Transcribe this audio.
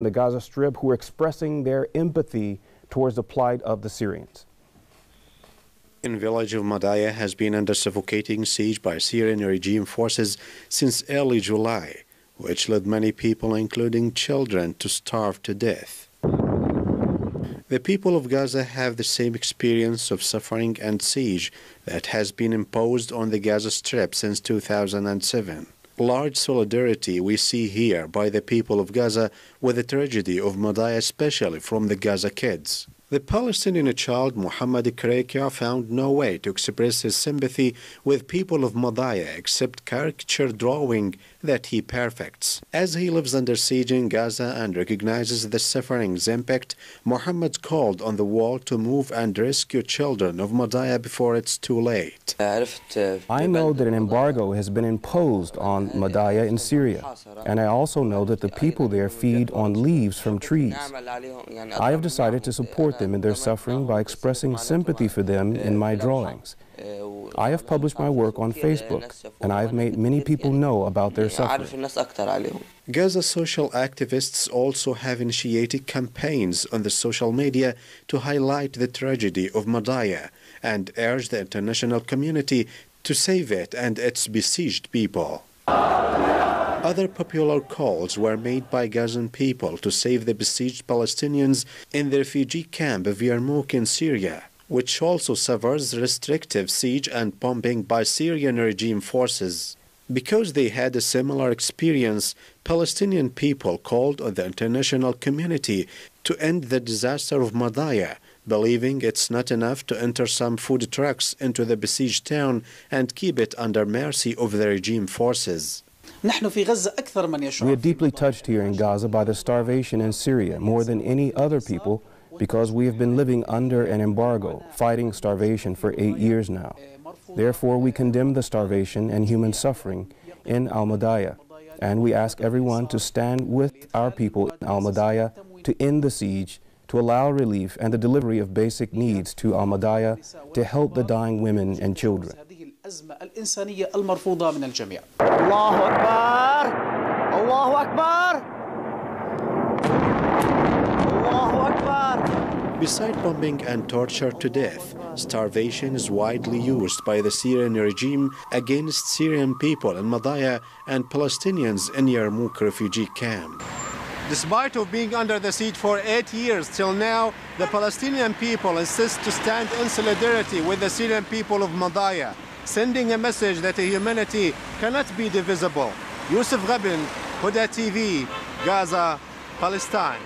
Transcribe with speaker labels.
Speaker 1: the Gaza Strip who are expressing their empathy towards the plight of the Syrians.
Speaker 2: The village of Madaya has been under suffocating siege by Syrian regime forces since early July, which led many people, including children, to starve to death. The people of Gaza have the same experience of suffering and siege that has been imposed on the Gaza Strip since 2007. Large solidarity we see here by the people of Gaza with the tragedy of Madaya, especially from the Gaza kids. The Palestinian child Muhammad Krekia found no way to express his sympathy with people of Madaya except caricature drawing that he perfects. As he lives under siege in Gaza and recognizes the suffering's impact, Muhammad called on the world to move and rescue children of Madaya before it's too late.
Speaker 1: I know that an embargo has been imposed on Madaya in Syria, and I also know that the people there feed on leaves from trees. I have decided to support them in their suffering by expressing sympathy for them in my drawings. I have published my work on Facebook, and I have made many people know about their suffering.
Speaker 2: Gaza social activists also have initiated campaigns on the social media to highlight the tragedy of Madaya and urge the international community to save it and its besieged people. Other popular calls were made by Gazan people to save the besieged Palestinians in the refugee camp of Yarmouk in Syria, which also suffers restrictive siege and bombing by Syrian regime forces. Because they had a similar experience, Palestinian people called on the international community to end the disaster of Madaya, believing it's not enough to enter some food trucks into the besieged town and keep it under mercy of the regime forces.
Speaker 1: We are deeply touched here in Gaza by the starvation in Syria more than any other people, because we have been living under an embargo, fighting starvation for 8 years now. Therefore, we condemn the starvation and human suffering in Al-Madaya, and we ask everyone to stand with our people in Al-Madaya to end the siege, to allow relief and the delivery of basic needs to Al-Madaya, to help the dying women and children.
Speaker 2: Beside bombing and torture to death, starvation is widely used by the Syrian regime against Syrian people in Madaya and Palestinians in Yarmouk refugee camp. Despite of being under the siege for 8 years till now, the Palestinian people insist to stand in solidarity with the Syrian people of Madaya, sending a message that humanity cannot be divisible. Yusuf Ghabin, Huda TV, Gaza, Palestine.